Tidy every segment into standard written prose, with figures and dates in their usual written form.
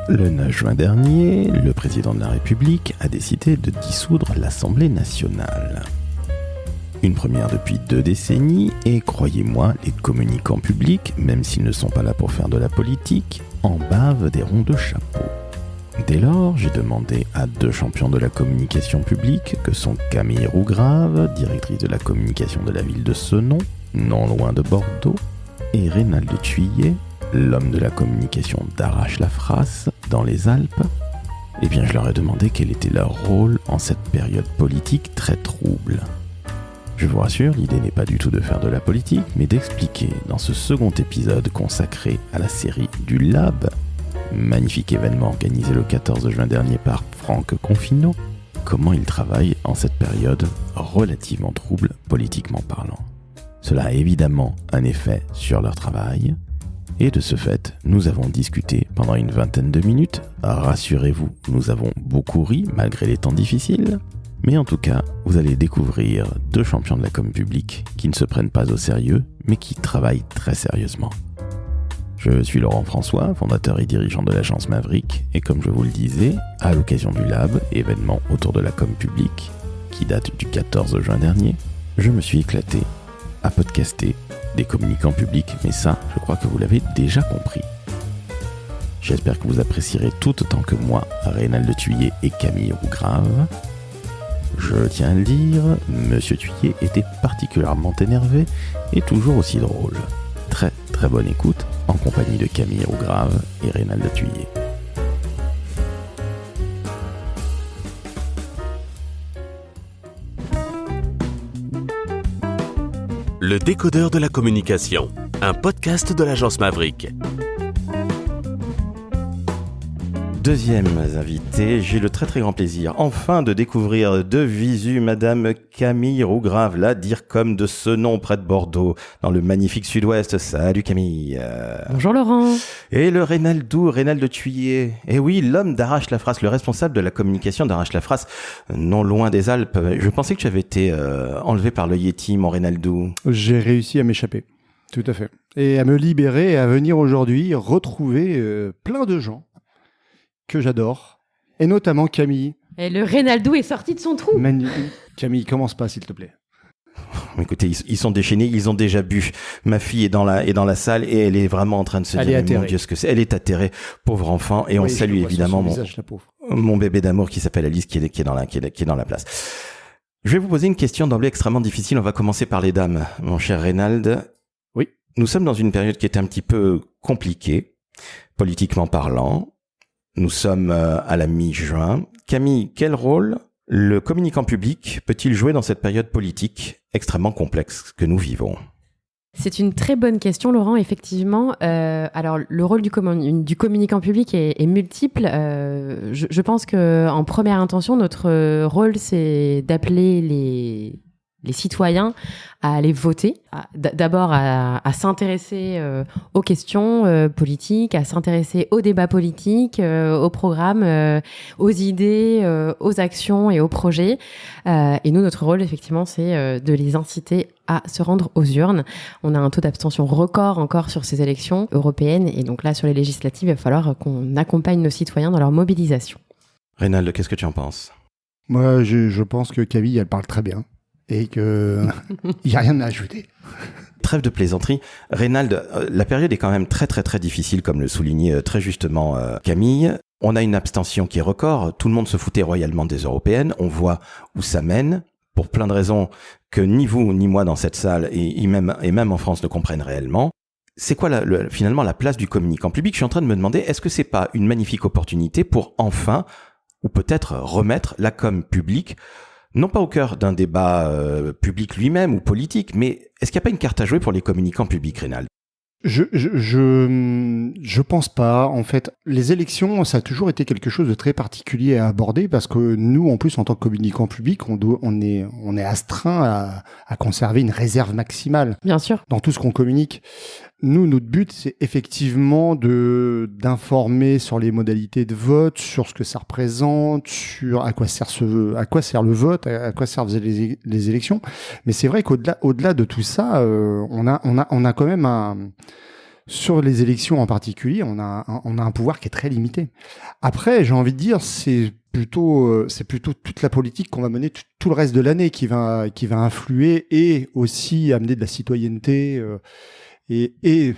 Le 9 juin dernier, le président de la République a décidé de dissoudre l'Assemblée nationale. Une première depuis 2 décennies et croyez-moi, les communicants publics, même s'ils ne sont pas là pour faire de la politique, en bavent des ronds de chapeau. Dès lors, j'ai demandé à 2 champions de la communication publique, que sont Camille Rougrave, directrice de la communication de la ville de Senon, non loin de Bordeaux, et Reynald Thuillet, l'homme de la communication d'Arrache-la-Frasse, dans les Alpes. Eh bien, je leur ai demandé quel était leur rôle en cette période politique très trouble. Je vous rassure, l'idée n'est pas du tout de faire de la politique, mais d'expliquer dans ce second épisode consacré à la série du Lab, magnifique événement organisé le 14 juin dernier par Franck Confineau, comment ils travaillent en cette période relativement trouble politiquement parlant. Cela a évidemment un effet sur leur travail, et de ce fait, nous avons discuté pendant une 20aine de minutes. Rassurez-vous, nous avons beaucoup ri malgré les temps difficiles. Mais en tout cas, vous allez découvrir 2 champions de la com publique qui ne se prennent pas au sérieux, mais qui travaillent très sérieusement. Je suis Laurent François, fondateur et dirigeant de l'agence Maverick, et comme je vous le disais, à l'occasion du Lab, événement autour de la com publique, qui date du 14 juin dernier, je me suis éclaté à podcaster des communicants publics, mais ça, je crois que vous l'avez déjà compris. J'espère que vous apprécierez tout autant que moi Reynald Thuillet et Camille Rougrave. Je tiens à le dire, Monsieur Thuillet était particulièrement énervé et toujours aussi drôle. Très très bonne écoute en compagnie de Camille Rougrave et Reynald Thuillet. Le décodeur de la communication, un podcast de l'agence Maverick. Deuxième invité, j'ai le très très grand plaisir enfin de découvrir de visu Madame Camille Rougrave, la DIRCOM de Senon près de Bordeaux, dans le magnifique sud-ouest. Salut Camille. Bonjour Laurent. Et le Reynald Thuillet. Et oui, l'homme d'Arrache-la-Frasse, le responsable de la communication d'Arrache-la-Frasse, non loin des Alpes. Je pensais que tu avais été enlevé par le Yéti, mon Reynaldou. J'ai réussi à m'échapper, tout à fait. Et à me libérer et à venir aujourd'hui retrouver plein de gens que j'adore, et notamment Camille. Et le Reynaldou est sorti de son trou. Camille, commence pas s'il te plaît. Écoutez, ils sont déchaînés, ils ont déjà bu. Ma fille est dans la salle et elle est vraiment en train de se dire, mon Dieu, ce que c'est. Elle est atterrée, pauvre enfant, et on salue évidemment mon bébé d'amour qui s'appelle Alice, qui est dans la place. Je vais vous poser une question d'emblée extrêmement difficile. On va commencer par les dames, mon cher Reynald. Oui. Nous sommes dans une période qui est un petit peu compliquée, politiquement parlant. Nous sommes à la mi-juin. Camille, quel rôle le communicant public peut-il jouer dans cette période politique extrêmement complexe que nous vivons ? C'est une très bonne question, Laurent, effectivement. Alors, le rôle du communicant public est multiple. Je pense qu'en première intention, notre rôle, c'est d'appeler les citoyens à aller voter, d'abord à s'intéresser aux questions politiques, à s'intéresser aux débats politiques, aux programmes, aux idées, aux actions et aux projets. Et nous, notre rôle, effectivement, c'est de les inciter à se rendre aux urnes. On a un taux d'abstention record encore sur ces élections européennes. Et donc là, sur les législatives, il va falloir qu'on accompagne nos citoyens dans leur mobilisation. Reynald, qu'est-ce que tu en penses ? Moi, je pense que Camille, elle parle très bien. Et qu'il n'y a rien à ajouter. Trêve de plaisanterie. Reynald, la période est quand même très très très difficile, comme le soulignait très justement Camille. On a une abstention qui est record. Tout le monde se foutait royalement des européennes. On voit où ça mène, pour plein de raisons que ni vous ni moi dans cette salle et même en France ne comprennent réellement. C'est quoi finalement la place du communicant public ? Je suis en train de me demander, est-ce que c'est pas une magnifique opportunité pour enfin, ou peut-être remettre la com publique, non pas au cœur d'un débat public lui-même ou politique, mais est-ce qu'il n'y a pas une carte à jouer pour les communicants publics, Reynald ? Je pense pas. En fait, les élections, ça a toujours été quelque chose de très particulier à aborder parce que nous, en plus, en tant que communicants publics, on est astreint à conserver une réserve maximale. Bien sûr. Dans tout ce qu'on communique. Nous, notre but, c'est effectivement d'informer sur les modalités de vote, sur ce que ça représente, sur à quoi sert le vote, à quoi servent les élections. Mais c'est vrai qu'au-delà de tout ça, on a quand même Sur les élections en particulier, on a un pouvoir qui est très limité. Après, j'ai envie de dire, c'est plutôt toute la politique qu'on va mener tout le reste de l'année qui va influer et aussi amener de la citoyenneté et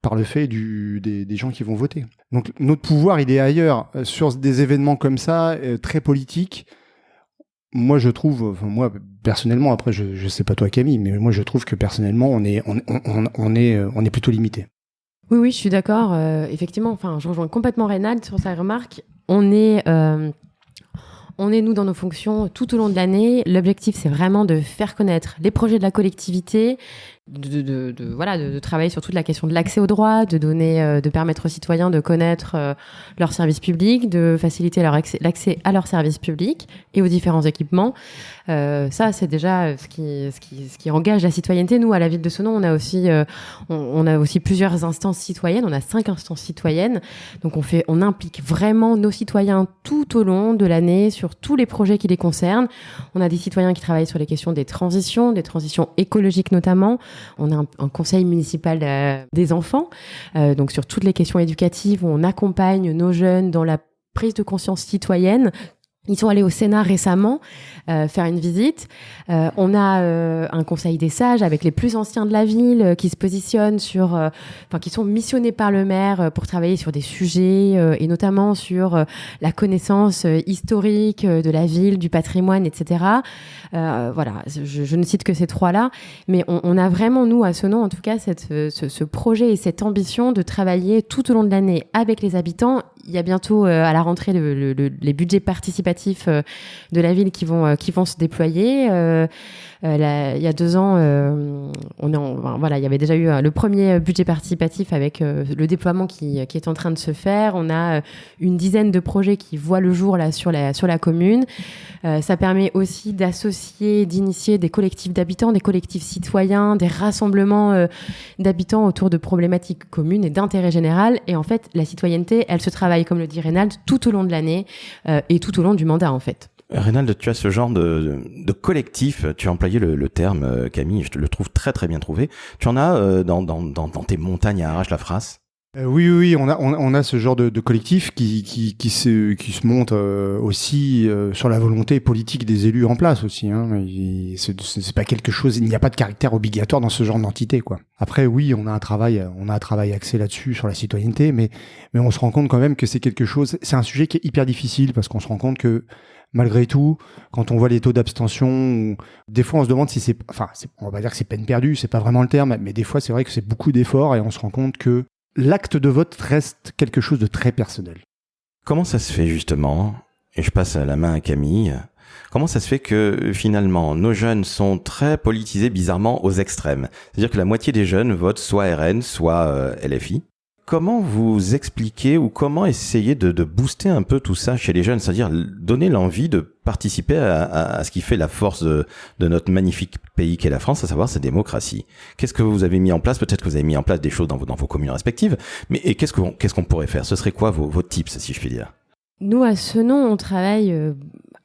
par le fait des gens qui vont voter. Donc notre pouvoir, il est ailleurs. Sur des événements comme ça, très politiques, moi je trouve, moi personnellement, après je sais pas toi Camille, mais moi je trouve que personnellement on est plutôt limité. Oui, je suis d'accord. Effectivement, je rejoins complètement Reynald sur sa remarque. On est nous dans nos fonctions tout au long de l'année. L'objectif, c'est vraiment de faire connaître les projets de la collectivité, de travailler sur toute la question de l'accès aux droits, de permettre aux citoyens de connaître leurs services publics, de faciliter l'accès à leurs services publics et aux différents équipements. Ça, c'est déjà ce qui engage la citoyenneté. Nous, à la ville de Thonon, on a aussi plusieurs instances citoyennes. On a 5 instances citoyennes. Donc, on implique vraiment nos citoyens tout au long de l'année sur tous les projets qui les concernent. On a des citoyens qui travaillent sur les questions des transitions écologiques notamment. On a un conseil municipal des enfants, donc sur toutes les questions éducatives où on accompagne nos jeunes dans la prise de conscience citoyenne. Ils sont allés au Sénat récemment faire une visite. On a un conseil des sages avec les plus anciens de la ville qui se positionnent qui sont missionnés par le maire pour travailler sur des sujets et notamment sur la connaissance historique de la ville, du patrimoine, etc. Je ne cite que ces 3-là, mais on a vraiment, nous, à Thonon, en tout cas, ce projet et cette ambition de travailler tout au long de l'année avec les habitants. Il y a bientôt à la rentrée les budgets participatifs de la ville qui vont se déployer. Il y a 2 ans, il y avait déjà eu le premier budget participatif avec le déploiement qui est en train de se faire. On a une dizaine de projets qui voient le jour là sur la commune. Ça permet aussi d'initier des collectifs d'habitants, des collectifs citoyens, des rassemblements d'habitants autour de problématiques communes et d'intérêt général. Et en fait, la citoyenneté, elle se travaille, comme le dit Reynald, tout au long de l'année et tout au long du mandat, en fait. Reynald, tu as ce genre de collectif, tu as employé le terme, Camille, je te le trouve très très bien trouvé. Tu en as dans tes montagnes à Arrache-la-Frasse? Oui, on a ce genre de collectif qui se monte aussi sur la volonté politique des élus en place aussi. Hein. C'est pas quelque chose, il n'y a pas de caractère obligatoire dans ce genre d'entité, quoi. Après, oui, on a un travail axé là-dessus sur la citoyenneté, mais on se rend compte quand même que c'est un sujet qui est hyper difficile parce qu'on se rend compte que malgré tout, quand on voit les taux d'abstention, des fois on se demande si on va pas dire que c'est peine perdue, c'est pas vraiment le terme, mais des fois c'est vrai que c'est beaucoup d'efforts et on se rend compte que l'acte de vote reste quelque chose de très personnel. Comment ça se fait justement, et je passe la main à Camille, comment ça se fait que finalement nos jeunes sont très politisés bizarrement aux extrêmes? C'est-à-dire que la moitié des jeunes votent soit RN, soit LFI. Comment vous expliquez ou comment essayer de booster un peu tout ça chez les jeunes, c'est-à-dire donner l'envie de participer à ce qui fait la force de notre magnifique pays qu'est la France, à savoir sa démocratie? Qu'est-ce que vous avez mis en place? Peut-être que vous avez mis en place des choses dans vos communes respectives, mais qu'est-ce qu'on pourrait faire? Ce serait quoi vos tips, si je puis dire? Nous, à Thonon, on travaille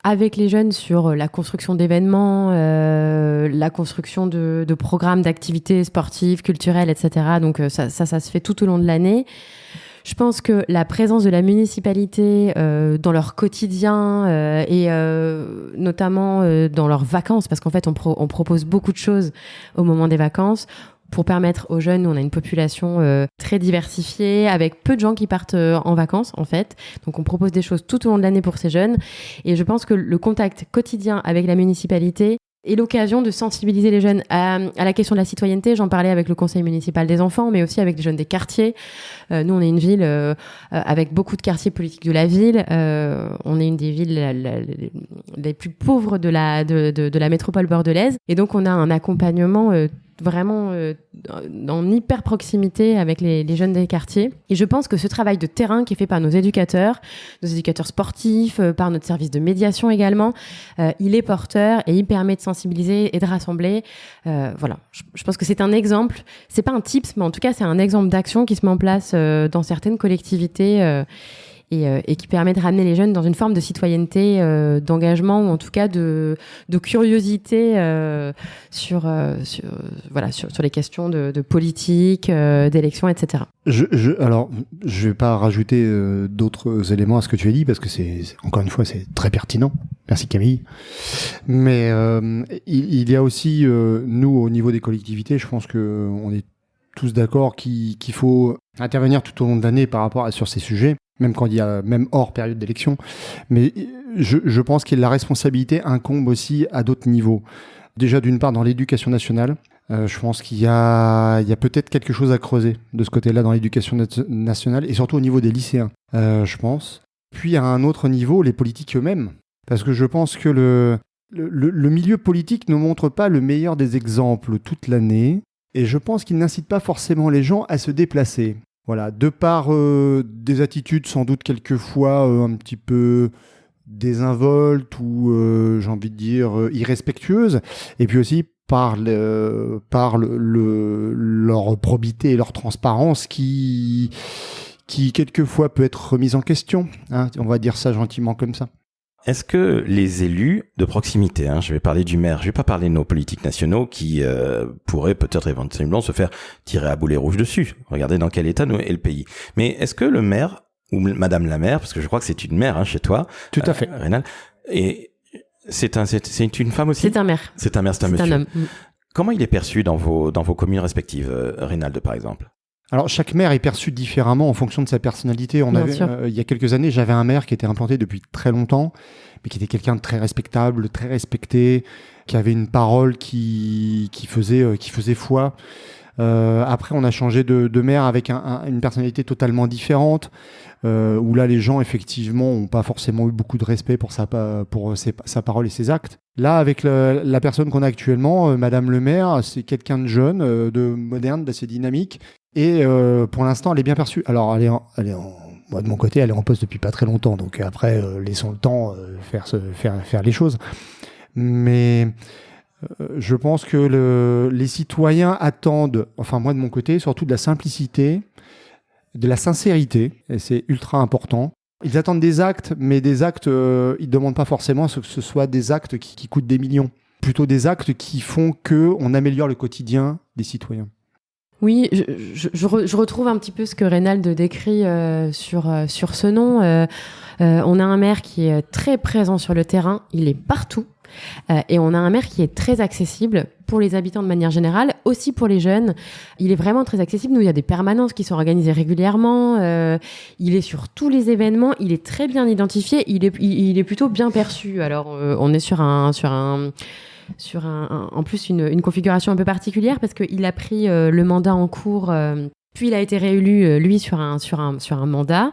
avec les jeunes sur la construction d'événements, la construction de programmes d'activités sportives, culturelles, etc. Donc ça se fait tout au long de l'année. Je pense que la présence de la municipalité dans leur quotidien et notamment dans leurs vacances, parce qu'en fait on propose beaucoup de choses au moment des vacances, pour permettre aux jeunes, on a une population très diversifiée, avec peu de gens qui partent en vacances, en fait. Donc, on propose des choses tout au long de l'année pour ces jeunes. Et je pense que le contact quotidien avec la municipalité est l'occasion de sensibiliser les jeunes à la question de la citoyenneté. J'en parlais avec le conseil municipal des enfants, mais aussi avec les jeunes des quartiers. Nous, on est une ville avec beaucoup de quartiers politiques de la ville. On est une des villes les plus pauvres de la métropole bordelaise. Et donc, on a un accompagnement vraiment en hyper proximité avec les jeunes des quartiers. Et je pense que ce travail de terrain qui est fait par nos éducateurs sportifs, par notre service de médiation également, il est porteur et il permet de sensibiliser et de rassembler. Voilà, je pense que c'est un exemple, c'est pas un tips, mais en tout cas c'est un exemple d'action qui se met en place dans certaines collectivités et qui permet de ramener les jeunes dans une forme de citoyenneté, d'engagement ou en tout cas de curiosité sur les questions de politique, d'élection, etc. Alors, je vais pas rajouter d'autres éléments à ce que tu as dit parce que encore une fois, c'est très pertinent. Merci Camille. Mais il y a aussi, nous, au niveau des collectivités, je pense que on est tous d'accord qu'il faut intervenir tout au long de l'année sur ces sujets, même quand il y a, même hors période d'élection. Mais je pense que la responsabilité incombe aussi à d'autres niveaux. Déjà, d'une part, dans l'éducation nationale, je pense qu'il y a peut-être quelque chose à creuser de ce côté-là dans l'éducation nationale et surtout au niveau des lycéens, je pense. Puis à un autre niveau, les politiques eux-mêmes. Parce que je pense que le milieu politique ne montre pas le meilleur des exemples toute l'année. Et je pense qu'il n'incite pas forcément les gens à se déplacer. Voilà, de par des attitudes sans doute quelquefois un petit peu désinvoltes ou, j'ai envie de dire, irrespectueuses. Et puis aussi par leur probité et leur transparence qui quelquefois peut être remise en question. Hein, on va dire ça gentiment comme ça. Est-ce que les élus de proximité, je vais parler du maire, je vais pas parler de nos politiques nationaux qui pourraient peut-être éventuellement se faire tirer à boulet rouge dessus. Regardez dans quel état nous est le pays. Mais est-ce que le maire ou madame la maire, parce que je crois que c'est une maire chez toi, tout à fait, Rénal, et c'est une femme aussi. C'est un maire. C'est un maire, c'est un monsieur. Un homme. Comment il est perçu dans vos communes respectives, Rénal par exemple? Alors, chaque maire est perçu différemment en fonction de sa personnalité. Il y a quelques années, j'avais un maire qui était implanté depuis très longtemps, mais qui était quelqu'un de très respectable, très respecté, qui avait une parole qui faisait foi. Après, on a changé de maire avec une personnalité totalement différente, où là, les gens, effectivement, n'ont pas forcément eu beaucoup de respect pour sa parole et ses actes. Là, avec la personne qu'on a actuellement, Madame le maire, c'est quelqu'un de jeune, de moderne, d'assez dynamique. Et pour l'instant, elle est bien perçue. Alors, moi, de mon côté, elle est en poste depuis pas très longtemps. Donc après, laissons le temps faire les choses. Mais je pense que les citoyens attendent, enfin moi de mon côté, surtout de la simplicité, de la sincérité. Et c'est ultra important. Ils attendent des actes, mais des actes, ils ne demandent pas forcément que ce soit des actes qui coûtent des millions. Plutôt des actes qui font qu'on améliore le quotidien des citoyens. Oui, je retrouve un petit peu ce que Reynald décrit sur ce nom. On a un maire qui est très présent sur le terrain, il est partout. Et on a un maire qui est très accessible pour les habitants de manière générale, aussi pour les jeunes. Il est vraiment très accessible. Nous, il y a des permanences qui sont organisées régulièrement. Il est sur tous les événements. Il est très bien identifié. Il est plutôt bien perçu. Alors, on est sur en plus une configuration un peu particulière parce qu'il a pris le mandat en cours, puis il a été réélu lui sur un mandat.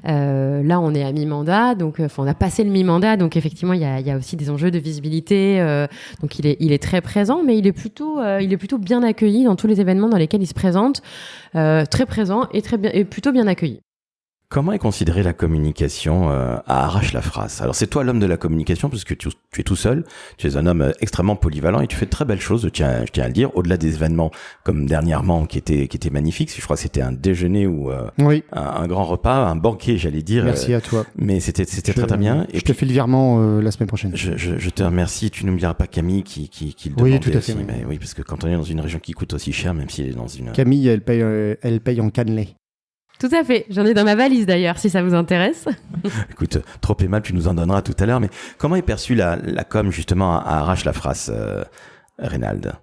Là on est à mi-mandat, donc on a passé le mi-mandat, donc effectivement il y a aussi des enjeux de visibilité. Donc il est très présent, mais il est plutôt bien accueilli dans tous les événements dans lesquels il se présente, très présent et plutôt bien accueilli. Comment est considérée la communication à Arrache-la-Frasse? Alors c'est toi l'homme de la communication parce que tu es tout seul, tu es un homme extrêmement polyvalent et tu fais de très belles choses, je tiens à le dire, au-delà des événements comme dernièrement qui étaient magnifiques. Je crois que c'était un déjeuner ou oui. un grand repas, un banquet j'allais dire. Merci à toi. Mais c'était très très bien. Et je te fais le virement la semaine prochaine. Je te remercie. Tu n'oublieras pas Camille qui le demandait oui, tout à fait, aussi. oui. Mais oui, parce que quand on est dans une région qui coûte aussi cher, même si elle est dans une... Camille, elle paye en cannelé. Tout à fait. J'en ai dans ma valise d'ailleurs, si ça vous intéresse. Écoute, trop aimable, tu nous en donneras tout à l'heure. Mais comment est perçue la com justement à Arrache-la-Frasse, Reynald?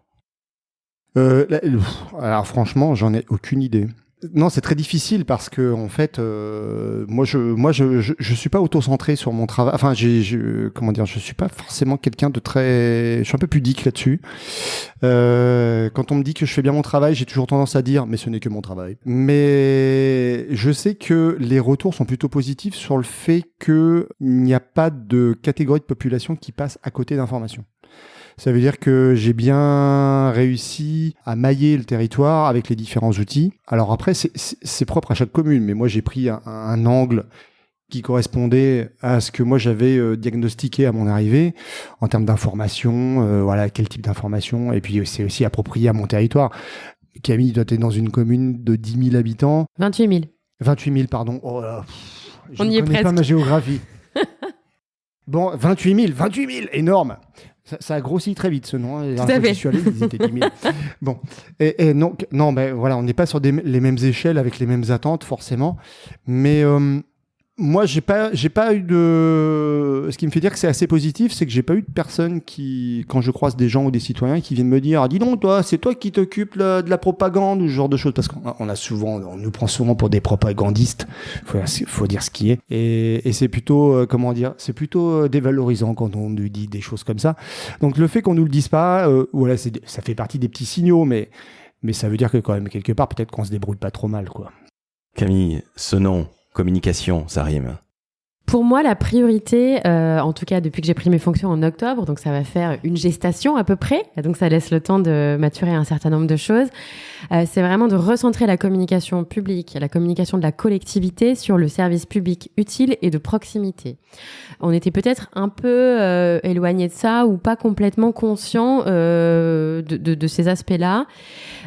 Alors franchement, j'en ai aucune idée. Non, c'est très difficile parce que en fait, moi, je suis pas auto-centré sur mon travail. Enfin, je suis pas forcément quelqu'un de très. Je suis un peu pudique là-dessus. Quand on me dit que je fais bien mon travail, j'ai toujours tendance à dire, mais ce n'est que mon travail. Mais je sais que les retours sont plutôt positifs sur le fait qu'il n'y a pas de catégorie de population qui passe à côté d'informations. Ça veut dire que j'ai bien réussi à mailler le territoire avec les différents outils. Alors après, c'est propre à chaque commune, mais moi j'ai pris un angle qui correspondait à ce que moi j'avais diagnostiqué à mon arrivée en termes d'information, voilà, quel type d'information, et puis c'est aussi approprié à mon territoire. Camille, toi t'es dans une commune de 10 000 habitants. 28 000. 28 000, pardon. Oh là. Je On y ne est connais pas presque. ma géographie. Bon, 28 000, énorme. Ça a grossi très vite ce nom. Hein. Tout à fait. Je suis allé, ils étaient 10 000. Bon, et non, mais voilà, on n'est pas sur les mêmes échelles avec les mêmes attentes forcément. Mais moi, j'ai pas eu de. Ce qui me fait dire que c'est assez positif, c'est que j'ai pas eu de personnes qui, quand je croise des gens ou des citoyens, qui viennent me dire, ah, dis donc, toi, c'est toi qui t'occupes de la propagande ou ce genre de choses, parce on nous prend souvent pour des propagandistes. Faut dire ce qui est. Et c'est plutôt, c'est plutôt dévalorisant quand on nous dit des choses comme ça. Donc le fait qu'on nous le dise pas, voilà, ça fait partie des petits signaux, mais ça veut dire que quand même quelque part, peut-être qu'on se débrouille pas trop mal, quoi. Camille, ce nom, communication, ça rime. Pour moi, la priorité, en tout cas depuis que j'ai pris mes fonctions en octobre, donc ça va faire une gestation à peu près, donc ça laisse le temps de maturer un certain nombre de choses, c'est vraiment de recentrer la communication publique, la communication de la collectivité sur le service public utile et de proximité. On était peut-être un peu éloigné de ça ou pas complètement conscient de ces aspects-là.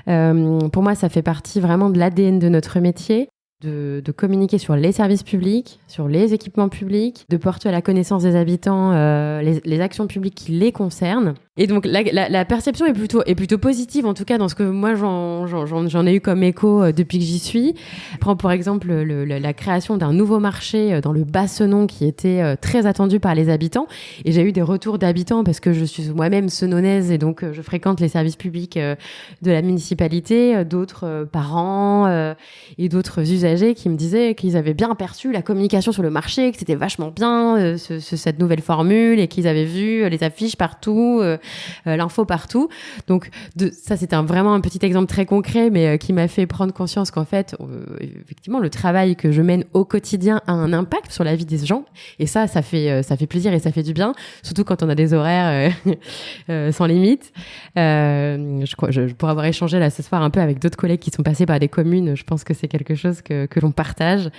Pour moi, ça fait partie vraiment de l'ADN de notre métier. De communiquer sur les services publics, sur les équipements publics, de porter à la connaissance des habitants les actions publiques qui les concernent. Et donc la perception est plutôt positive, en tout cas dans ce que moi j'en ai eu comme écho depuis que j'y suis. Je prends pour exemple la création d'un nouveau marché dans le Bas-Senon qui était très attendu par les habitants. Et j'ai eu des retours d'habitants parce que je suis moi-même senonnaise et donc je fréquente les services publics de la municipalité, d'autres parents et d'autres usagers qui me disaient qu'ils avaient bien perçu la communication sur le marché, que c'était vachement bien cette nouvelle formule et qu'ils avaient vu les affiches partout, l'info partout. Donc ça c'était vraiment un petit exemple très concret mais qui m'a fait prendre conscience qu'en fait effectivement le travail que je mène au quotidien a un impact sur la vie des gens et ça fait plaisir et ça fait du bien, surtout quand on a des horaires sans limite. Pour avoir échangé là ce soir un peu avec d'autres collègues qui sont passés par des communes, je pense que c'est quelque chose que l'on partage.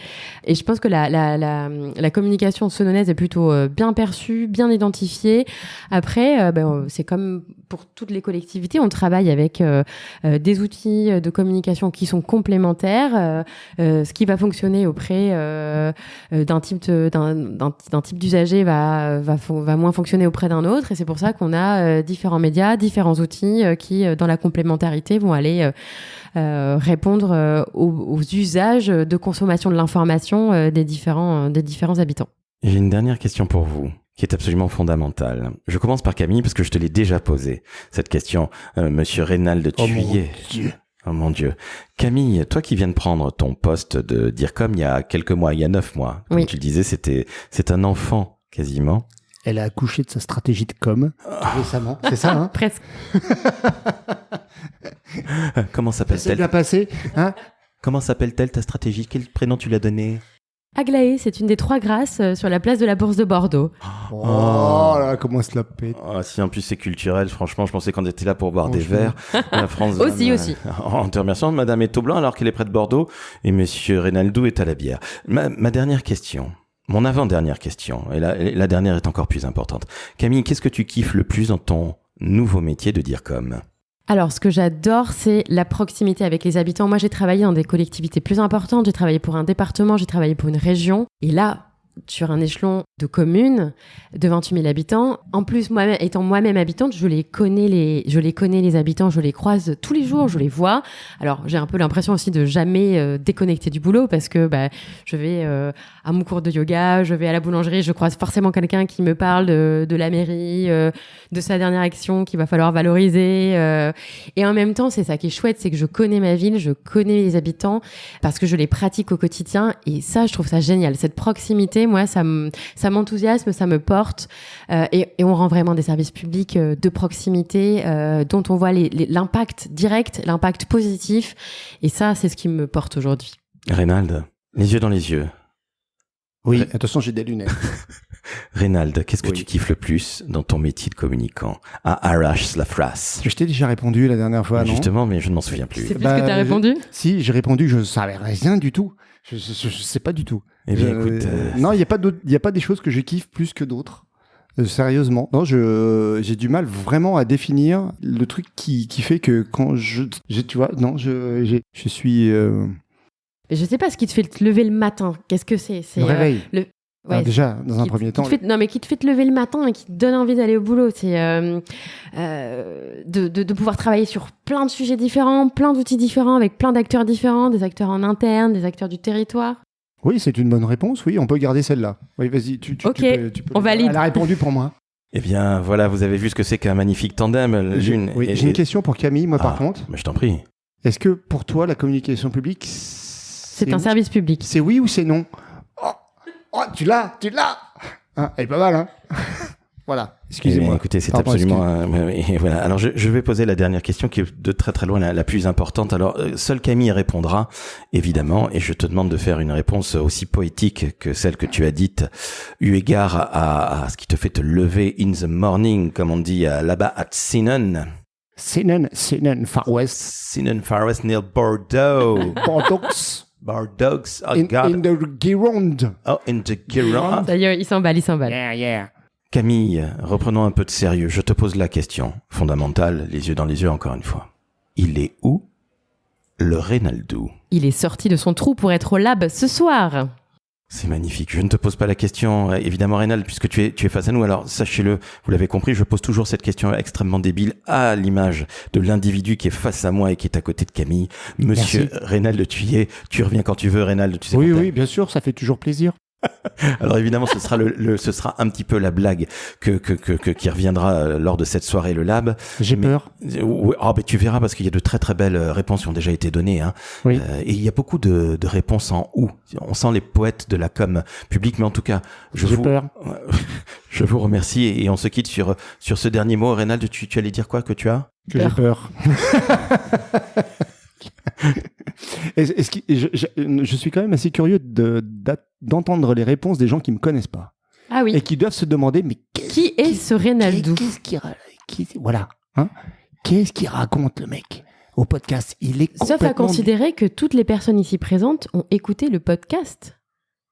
Et je pense que la communication senonnaise est plutôt bien perçue, bien identifiée. Après, c'est comme pour toutes les collectivités, on travaille avec des outils de communication qui sont complémentaires. Ce qui va fonctionner auprès d'un type d'usager va moins fonctionner auprès d'un autre. Et c'est pour ça qu'on a différents médias, différents outils qui, dans la complémentarité, vont aller répondre aux usages de consommation de l'information des différents habitants. J'ai une dernière question pour vous, qui est absolument fondamentale. Je commence par Camille, parce que je te l'ai déjà posée, cette question. Monsieur Reynald de Thuillier. Oh mon Dieu. Camille, toi qui viens de prendre ton poste de DIRCOM il y a quelques mois, il y a 9 mois, comme tu le disais, c'est un enfant quasiment. Elle a accouché de sa stratégie de com récemment, c'est ça, hein? Presque. Comment s'appelle-t-elle? C'est bien passé, hein? Comment s'appelle-t-elle ta stratégie? Quel prénom tu l'as donné? Aglaé, c'est une des 3 grâces sur la place de la Bourse de Bordeaux. Oh là, comment se la pète. Oh, si en plus c'est culturel, franchement, je pensais qu'on était là pour boire des verres. La France aussi. En te remerciant, Madame est au blanc alors qu'elle est près de Bordeaux et Monsieur Reynaldou est à la bière. Ma dernière question. Mon avant-dernière question, et la dernière est encore plus importante. Camille, qu'est-ce que tu kiffes le plus dans ton nouveau métier de DIRCOM? Alors, ce que j'adore, c'est la proximité avec les habitants. Moi, j'ai travaillé dans des collectivités plus importantes. J'ai travaillé pour un département, j'ai travaillé pour une région. Et là, sur un échelon de commune de 28 000 habitants. En plus, étant moi-même habitante, je les connais les habitants, je les croise tous les jours, je les vois. Alors, j'ai un peu l'impression aussi de jamais déconnecter du boulot parce que je vais à mon cours de yoga, je vais à la boulangerie, je croise forcément quelqu'un qui me parle de la mairie, de sa dernière action qu'il va falloir valoriser. Et en même temps, c'est ça qui est chouette, c'est que je connais ma ville, je connais les habitants parce que je les pratique au quotidien. Et ça, je trouve ça génial. Cette proximité, moi, ça m'enthousiasme, ça me porte et on rend vraiment des services publics de proximité dont on voit l'impact direct, l'impact positif et ça, c'est ce qui me porte aujourd'hui. Reynald, les yeux dans les yeux. Oui, attention, j'ai des lunettes. Reynald, qu'est-ce que tu kiffes le plus dans ton métier de communicant? Arrache la phrase. Je t'ai déjà répondu la dernière fois, non? Justement, mais je ne m'en souviens plus. C'est plus ce que tu as répondu? Si, j'ai répondu que je ne savais rien du tout. Je sais pas du tout. Eh bien, écoute... Non, il n'y a pas des choses que je kiffe plus que d'autres. Sérieusement. Non, j'ai du mal vraiment à définir le truc qui fait que quand tu vois, non, je suis... Mais je sais pas ce qui te fait te lever le matin. Qu'est-ce que c'est? Le réveil. Ouais, déjà, dans un premier temps. Non, mais qui te fait te lever le matin et qui te donne envie d'aller au boulot. C'est de pouvoir travailler sur plein de sujets différents, plein d'outils différents, avec plein d'acteurs différents, des acteurs en interne, des acteurs du territoire. Oui, c'est une bonne réponse. Oui, on peut garder celle-là. Oui, vas-y. Ok, tu peux on valide. Elle a répondu pour moi. Eh bien, voilà, vous avez vu ce que c'est qu'un magnifique tandem, June. J'ai une question pour Camille, moi, par contre. Mais je t'en prie. Est-ce que pour toi, la communication publique, C'est un service public. C'est oui ou c'est non? Oh, tu l'as hein, elle est pas mal, hein. Voilà, excusez-moi. Écoutez, c'est absolument... voilà. Alors, je vais poser la dernière question qui est de très très loin la plus importante. Alors, seule Camille répondra, évidemment, et je te demande de faire une réponse aussi poétique que celle que tu as dite, eu égard à ce qui te fait te lever in the morning, comme on dit là-bas à Sinnen. Sinnen, Far West. Sinnen, Far West, near Bordeaux. Bordeaux, oh God. In the Gironde. Oh, in the Gironde. D'ailleurs, il s'emballe. Yeah. Camille, reprenons un peu de sérieux. Je te pose la question fondamentale, les yeux dans les yeux encore une fois. Il est où, le Reynaldou? Il est sorti de son trou pour être au lab ce soir. C'est magnifique. Je ne te pose pas la question, évidemment, Reynald, puisque tu es face à nous. Alors, sachez-le, vous l'avez compris, je pose toujours cette question extrêmement débile à l'image de l'individu qui est face à moi et qui est à côté de Camille. Monsieur Reynald, tu reviens quand tu veux, Reynald. Tu sais oui, bien sûr, ça fait toujours plaisir. Alors évidemment, ce sera un petit peu la blague qui reviendra lors de cette soirée le lab. J'ai peur. Mais tu verras parce qu'il y a de très très belles réponses qui ont déjà été données. Hein. Oui. Et il y a beaucoup de réponses en ou. On sent les poètes de la com publique, mais en tout cas, je vous remercie et on se quitte sur ce dernier mot. Reynald, tu allais dire quoi que tu as? Que j'ai peur. Je suis quand même assez curieux d'entendre les réponses des gens qui me connaissent pas. Ah oui. Et qui doivent se demander, mais qui est ce Reynaldou? Voilà. Hein, qu'est-ce qu'il raconte, le mec, au podcast? Il est complètement... Sauf à considérer que toutes les personnes ici présentes ont écouté le podcast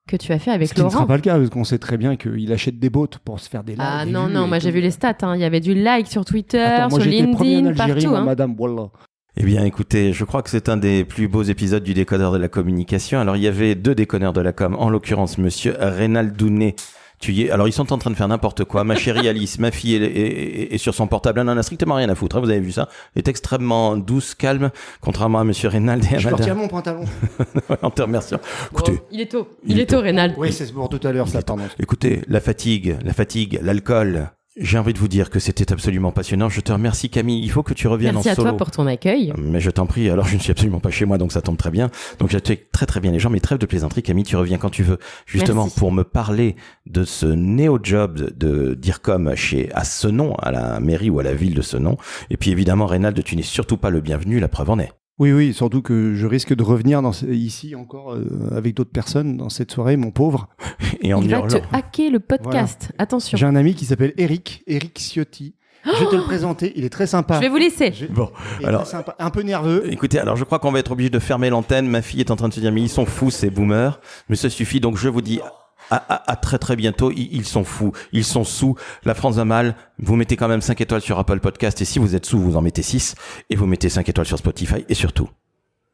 que tu as fait avec Laurent. Ce qui ne sera pas le cas, parce qu'on sait très bien qu'il achète des bots pour se faire des likes. Ah non, moi j'ai vu les stats. Hein. Il y avait du like sur Twitter, moi, sur LinkedIn, partout. Moi, madame, voilà. Eh bien, écoutez, je crois que c'est un des plus beaux épisodes du Décodeur de la communication. Alors, il y avait 2 décodeurs de la com, en l'occurrence, monsieur Reynaldounet. Alors, ils sont en train de faire n'importe quoi. Ma chérie Alice, ma fille, est sur son portable. Elle n'en a strictement rien à foutre. Hein, vous avez vu ça? Elle est extrêmement douce, calme, contrairement à monsieur Reynald et à Je retire mon pantalon. En te remerciant. Écoutez. Il est tôt, Reynald. Oui, c'est pour tout à l'heure, ça, pardon. Écoutez, la fatigue, l'alcool. J'ai envie de vous dire que c'était absolument passionnant. Je te remercie, Camille. Il faut que tu reviennes en solo. Merci à toi pour ton accueil. Mais je t'en prie. Alors, je ne suis absolument pas chez moi, donc ça tombe très bien. Donc, j'accueille très très bien les gens. Mais trêve de plaisanterie, Camille. Tu reviens quand tu veux. Justement, Merci. pour me parler de ce néo-job de DIRCOM à Senon, à la mairie ou à la ville de Senon. Et puis, évidemment, Reynald, tu n'es surtout pas le bienvenu. La preuve en est. Oui, surtout que je risque de revenir ici encore avec d'autres personnes dans cette soirée, mon pauvre. Et en Il va hurlant. te hacker le podcast. Voilà. Attention. J'ai un ami qui s'appelle Eric Ciotti. Je vais te le présenter, il est très sympa. Je vais vous laisser. Bon, alors, très sympa, un peu nerveux. écoutez, alors je crois qu'on va être obligé de fermer l'antenne. Ma fille est en train de se dire, mais ils sont fous ces boomers. Mais ça suffit, donc je vous dis à très très bientôt. Ils sont fous, ils sont sous. La France va mal. Vous mettez quand même 5 étoiles sur Apple Podcast. Et si vous êtes sous, vous en mettez 6. Et vous mettez 5 étoiles sur Spotify. Et surtout,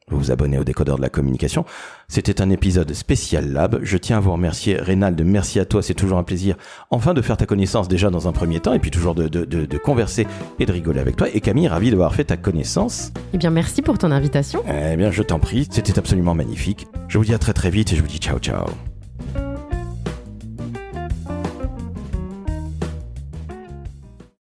vous vous abonnez au Décodeur de la communication. C'était un épisode spécial Lab. Je tiens à vous remercier, Reynald. Merci à toi. C'est toujours un plaisir, enfin, de faire ta connaissance déjà dans un premier temps, et puis toujours de converser et de rigoler avec toi. Et Camille, ravi d'avoir fait ta connaissance. Eh bien, merci pour ton invitation. Eh bien, je t'en prie. C'était absolument magnifique. Je vous dis à très très vite et je vous dis ciao ciao.